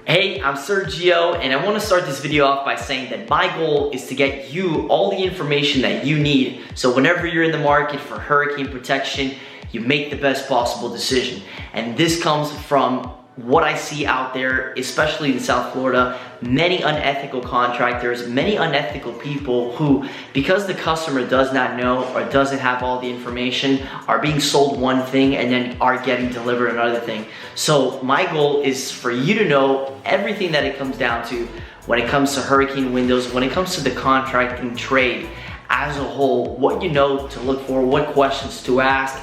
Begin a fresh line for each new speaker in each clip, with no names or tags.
Hey, I'm Sergio, and I want to start this video off by saying that my goal is to get you all the information that you need so whenever you're in the market for hurricane protection, you make the best possible decision. And this comes from what I see out there, especially in South Florida, many unethical contractors, many unethical people who, because the customer does not know or doesn't have all the information, are being sold one thing and then are getting delivered another thing. So my goal is for you to know everything that it comes down to when it comes to hurricane windows, when it comes to the contracting trade as a whole, what you know to look for, what questions to ask,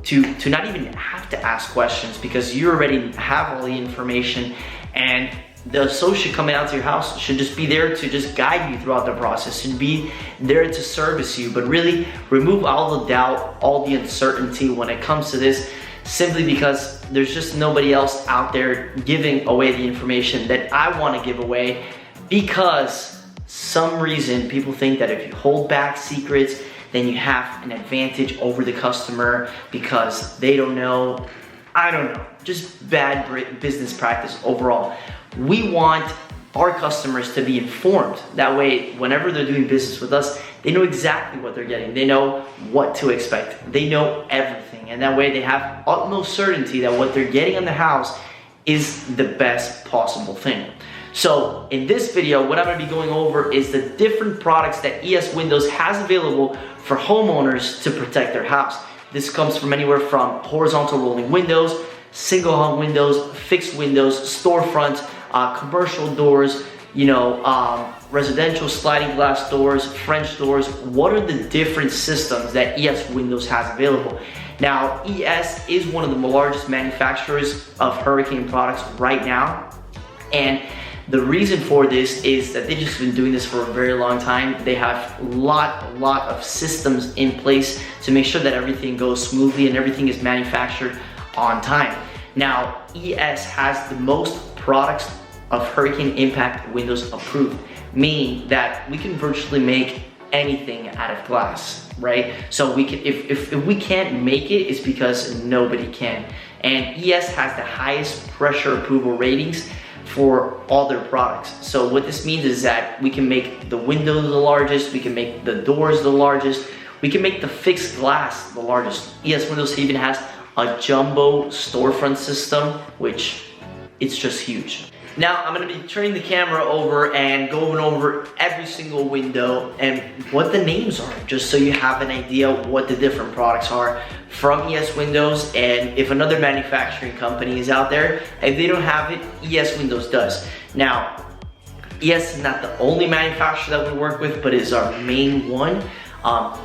to not even have to ask questions because you already have all the information, and the associate coming out to your house should just be there to just guide you throughout the process and be there to service you, but really remove all the doubt, all the uncertainty when it comes to this, simply because there's just nobody else out there giving away the information that I want to give away, because some reason people think that if you hold back secrets, then you have an advantage over the customer because they don't know. I don't know, just bad business practice overall. We want our customers to be informed. That way, whenever they're doing business with us, they know exactly what they're getting. They know what to expect. They know everything. And that way they have utmost certainty that what they're getting in the house is the best possible thing. So in this video, what I'm going to be going over is the different products that ESWindows has available for homeowners to protect their house. This comes from anywhere from horizontal rolling windows, single hung windows, fixed windows, storefronts, commercial doors, residential sliding glass doors, French doors. What are the different systems that ESWindows has available? Now, ES is one of the largest manufacturers of hurricane products right now, and the reason for this is that they've just been doing this for a very long time. They have a lot of systems in place to make sure that everything goes smoothly and everything is manufactured on time. Now, ES has the most products of hurricane impact windows approved, meaning that we can virtually make anything out of glass, right? So we can, if we can't make it, it's because nobody can. And ES has the highest pressure approval ratings for all their products. So what this means is that we can make the windows the largest, we can make the doors the largest, we can make the fixed glass the largest. ESWindows even has a jumbo storefront system, which it's just huge. Now I'm gonna be turning the camera over and going over every single window and what the names are, just so you have an idea what the different products are from ESWindows. And if another manufacturing company is out there, if they don't have it, ESWindows does. Now, ES is not the only manufacturer that we work with, but is our main one.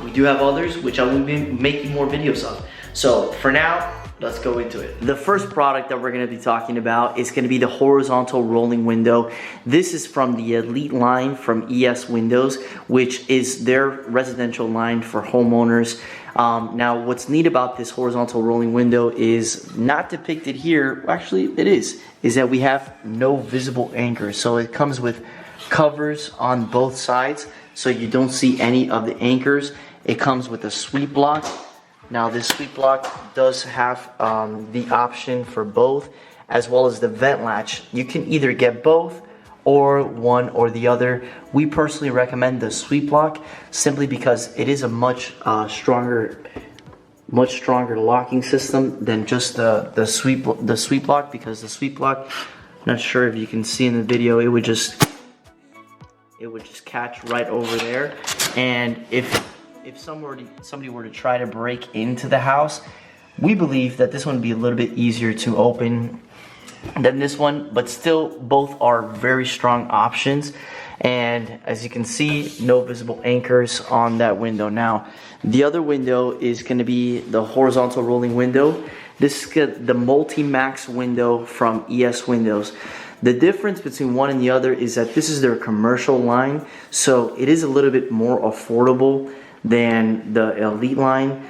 We do have others, which I will be making more videos of. So for now, let's go into it. The first product that we're going to be talking about is going to be the horizontal rolling window. This is from the Elite line from ESWindows, which is their residential line for homeowners. Now, what's neat about this horizontal rolling window is not depicted here. Actually, it is that we have no visible anchors. So it comes with covers on both sides, so you don't see any of the anchors. It comes with a sweep block. Now, this sweep block does have the option for both, as well as the vent latch. You can either get both or one or the other. We personally recommend the sweep block simply because it is a much stronger locking system than just the sweep block, because the sweep block, not sure if you can see in the video, it would just catch right over there, and if somebody were to try to break into the house, we believe that this one would be a little bit easier to open than this one, but still both are very strong options. And as you can see, no visible anchors on that window. Now, the other window is going to be the horizontal rolling window. This is the Multimax window from ESWindows. The difference between one and the other is that this is their commercial line, so it is a little bit more affordable than the Elite line.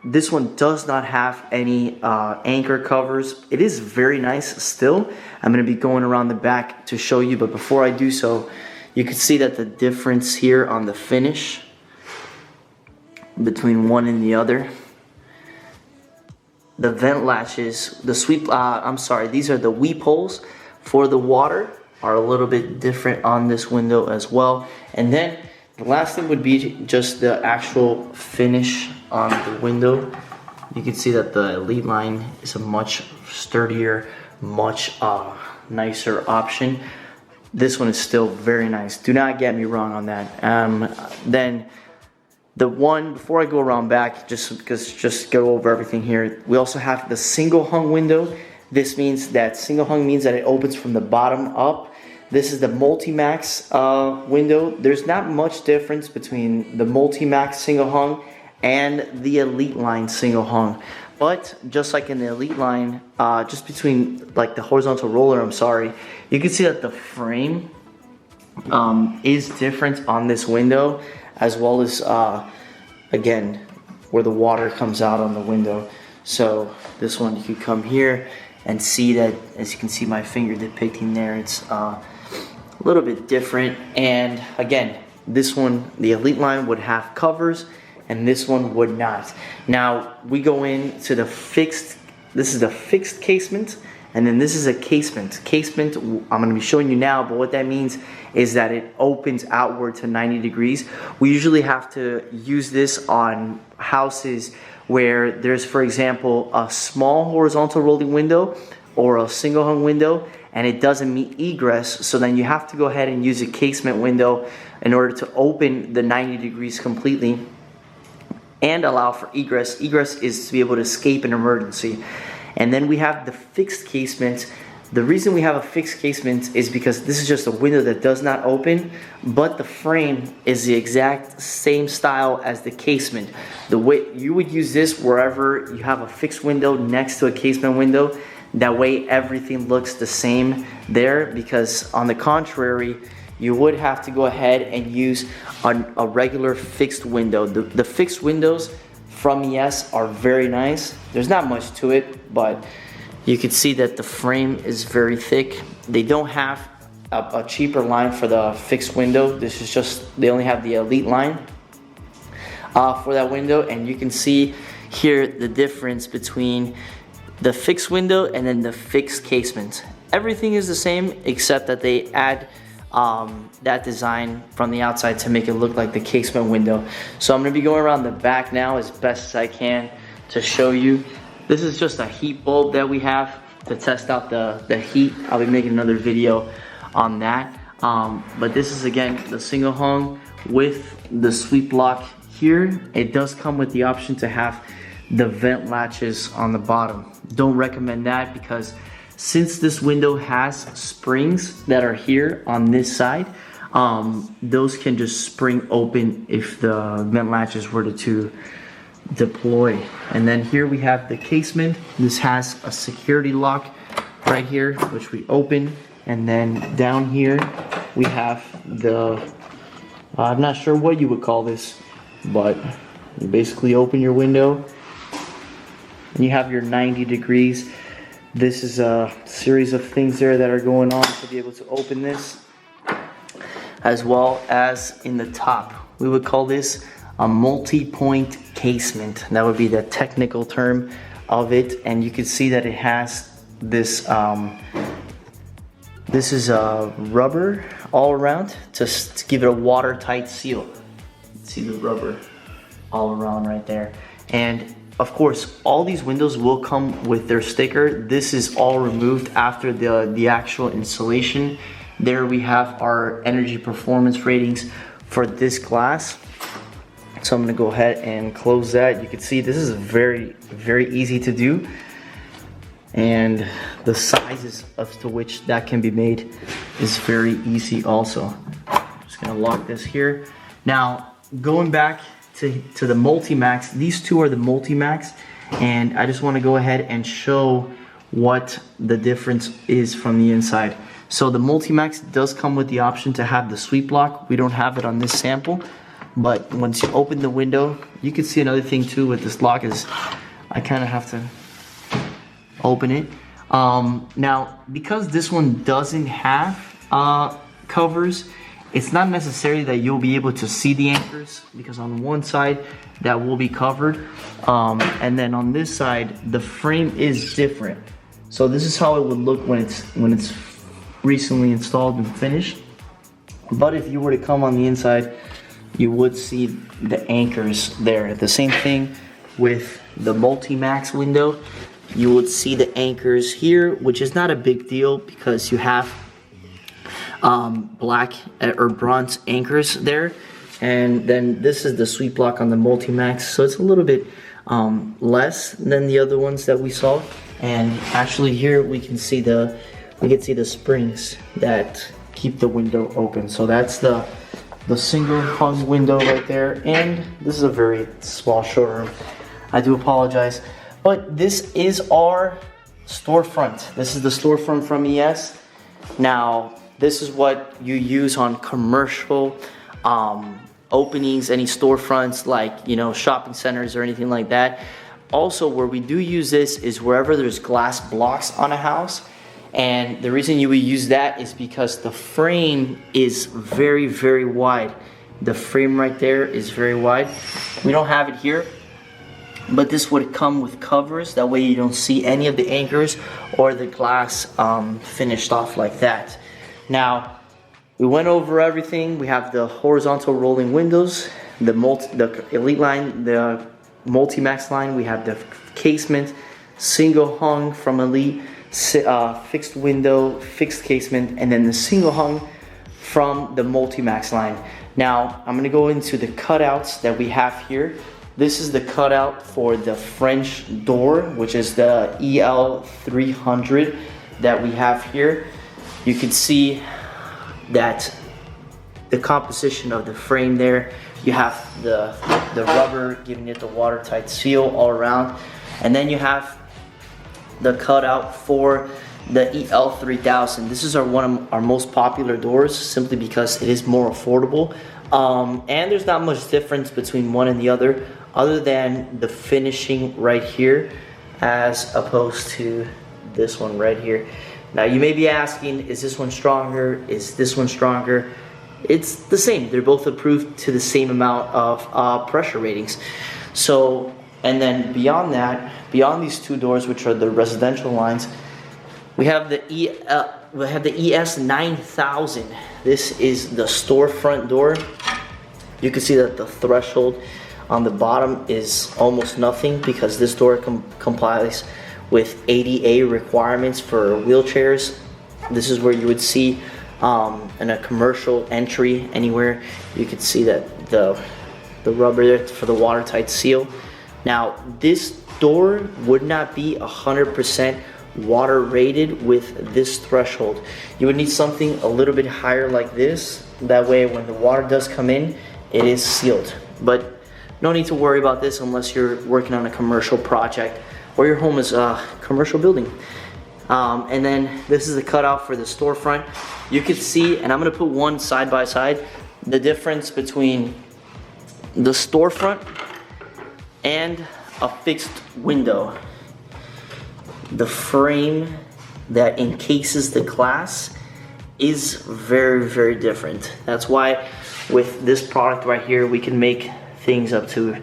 This one does not have any anchor covers. It is very nice still. I'm going to be going around the back to show you, but before I do so, you can see that the difference here on the finish between one and the other. The vent latches, the sweep, these are the weep holes for the water are a little bit different on this window as well. And then the last thing would be just the actual finish on the window. You can see that the Elite line is a much sturdier, much nicer option. This one is still very nice. Do not get me wrong on that. Then the one, before I go around back, just go over everything here, we also have the single hung window. This means that single hung means that it opens from the bottom up. This is the Multimax window. There's not much difference between the Multimax single hung and the Elite line single hung. But just like in the Elite line, just between like the horizontal roller, you can see that the frame is different on this window, as well as again where the water comes out on the window. So this one, you could come here and see that, as you can see my finger depicting there, it's a little bit different. And again, this one, the Elite line, would have covers, and this one would not. Now we go into the fixed, this is the fixed casement, and then this is a casement. Casement, I'm going to be showing you now, but what that means is that it opens outward to 90 degrees. We usually have to use this on houses where there's, for example, a small horizontal rolling window or a single hung window, and it doesn't meet egress, so then you have to go ahead and use a casement window in order to open the 90 degrees completely and allow for egress. Egress is to be able to escape an emergency. And then we have the fixed casement. The reason we have a fixed casement is because this is just a window that does not open, but the frame is the exact same style as the casement. The way you would use this wherever you have a fixed window next to a casement window, that way everything looks the same there, because on the contrary, you would have to go ahead and use a regular fixed window. The fixed windows from ES are very nice. There's not much to it, but you can see that the frame is very thick. They don't have a cheaper line for the fixed window. This is just, they only have the Elite line for that window. And you can see here the difference between the fixed window and then the fixed casement. Everything is the same except that they add that design from the outside to make it look like the casement window. So I'm going to be going around the back now as best as I can to show you. This is just a heat bulb that we have to test out the heat. I'll be making another video on that. But this is, again, the single hung with the sweep lock here. It does come with the option to have the vent latches on the bottom. Don't recommend that, because since this window has springs that are here on this side, those can just spring open if the vent latches were to deploy. And then here we have the casement. This has a security lock right here, which we open. And then down here we have the, I'm not sure what you would call this, but you basically open your window and you have your 90 degrees. This is a series of things there that are going on to be able to open this, as well as in the top. We would call this a multi-point casement. That would be the technical term of it. And you can see that it has this, this is a rubber all around to give it a watertight seal. See the rubber all around right there. And of course, all these windows will come with their sticker. This is all removed after the actual installation. There we have our energy performance ratings for this glass. So I'm gonna go ahead and close that. You can see this is very, very easy to do. And the sizes up to which that can be made is very easy also. Just gonna lock this here. Now, going back to the Multimax, these two are the Multimax, and I just want to go ahead and show what the difference is from the inside. So the Multimax does come with the option to have the sweep lock. We don't have it on this sample, but once you open the window, you can see another thing too with this lock is I kind of have to open it. Now, because this one doesn't have covers, it's not necessary that you'll be able to see the anchors, because on one side that will be covered, and then on this side the frame is different. So this is how it would look when it's recently installed and finished. But if you were to come on the inside, you would see the anchors there. The same thing with the Multimax window. You would see the anchors here, which is not a big deal because you have black or bronze anchors there. And then this is the sweep block on the Multimax, so it's a little bit less than the other ones that we saw. And actually here we can see the springs that keep the window open. So that's the single hung window right there. And this is a very small showroom. I do apologize, but this is our storefront. This is the storefront from ES. Now, this is what you use on commercial openings, any storefronts like, you know, shopping centers or anything like that. Also, where we do use this is wherever there's glass blocks on a house. And the reason you would use that is because the frame is very, very wide. The frame right there is very wide. We don't have it here, but this would come with covers. That way you don't see any of the anchors or the glass finished off like that. Now, we went over everything. We have the horizontal rolling windows, the Elite line, the Multimax line. We have the casement, single hung from Elite, fixed window, fixed casement, and then the single hung from the Multimax line. Now, I'm gonna go into the cutouts that we have here. This is the cutout for the French door, which is the EL300 that we have here. You can see that the composition of the frame there. You have the rubber giving it the watertight seal all around. And then you have the cutout for the EL3000. This is one of our most popular doors simply because it is more affordable. And there's not much difference between one and the other than the finishing right here as opposed to this one right here. Now you may be asking, is this one stronger? Is this one stronger? It's the same. They're both approved to the same amount of pressure ratings. So, and then beyond that, beyond these two doors, which are the residential lines, we have the ES9000. This is the storefront door. You can see that the threshold on the bottom is almost nothing because this door complies with ADA requirements for wheelchairs. This is where you would see in a commercial entry anywhere, you could see that the rubber there for the watertight seal. Now, this door would not be 100% water rated with this threshold. You would need something a little bit higher like this. That way, when the water does come in, it is sealed. But no need to worry about this unless you're working on a commercial project or your home is a commercial building. And then this is the cutout for the storefront. You can see, and I'm gonna put one side by side, the difference between the storefront and a fixed window. The frame that encases the glass is very, very different. That's why with this product right here, we can make things up to,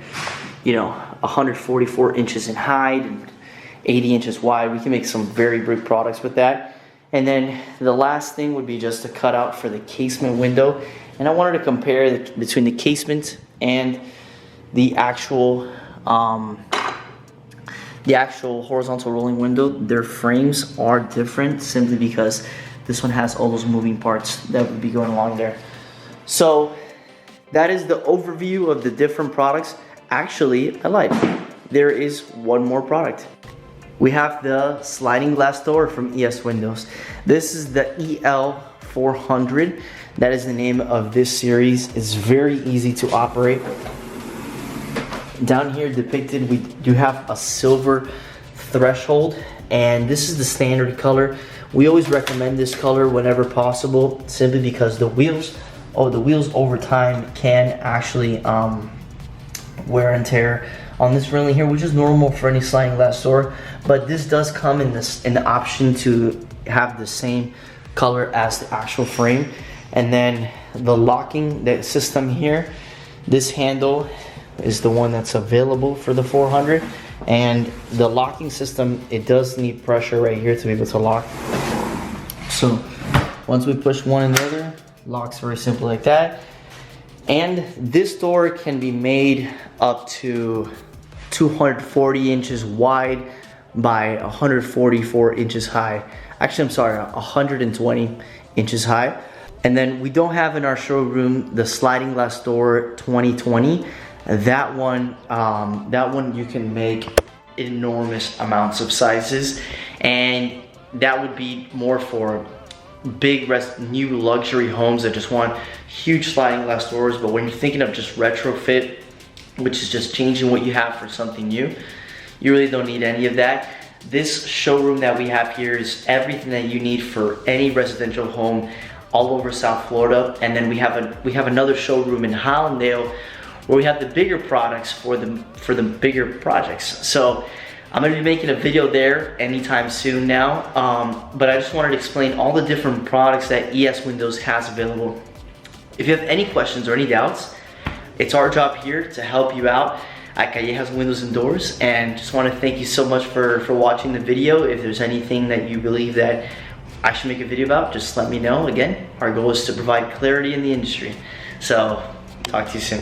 you know, 144 inches in height and 80 inches wide. We can make some very big products with that. And then the last thing would be just a cutout for the casement window. And I wanted to compare between the casement and the actual horizontal rolling window. Their frames are different simply because this one has all those moving parts that would be going along there. So that is the overview of the different products. Actually, I lied. There is one more product. We have the sliding glass door from ESWindows. This is the EL400. That is the name of this series. It's very easy to operate. Down here depicted, we do have a silver threshold, and this is the standard color. We always recommend this color whenever possible, simply because the wheels over time can actually wear and tear on this railing here, which is normal for any sliding glass door. But this does come in the option to have the same color as the actual frame. And then the locking system here, this handle is the one that's available for the 400. And the locking system, it does need pressure right here to be able to lock. So Once we push one and the other, locks very simple like that. And this door can be made up to 240 inches wide by 144 inches high. Actually, I'm sorry, 120 inches high. And then we don't have in our showroom the sliding glass door 2020. That one you can make enormous amounts of sizes, and that would be more for big new luxury homes that just want huge sliding glass doors. But when you're thinking of just retrofit, which is just changing what you have for something new, you really don't need any of that. This showroom that we have here is everything that you need for any residential home all over South Florida. And then we have another showroom in Hallandale where we have the bigger products for the bigger projects. So I'm gonna be making a video there anytime soon now, but I just wanted to explain all the different products that ESWindows has available. If you have any questions or any doubts, it's our job here to help you out at Callejas Windows and Doors. And just want to thank you so much for watching the video. If there's anything that you believe that I should make a video about, just let me know. Again, our goal is to provide clarity in the industry. So, talk to you soon.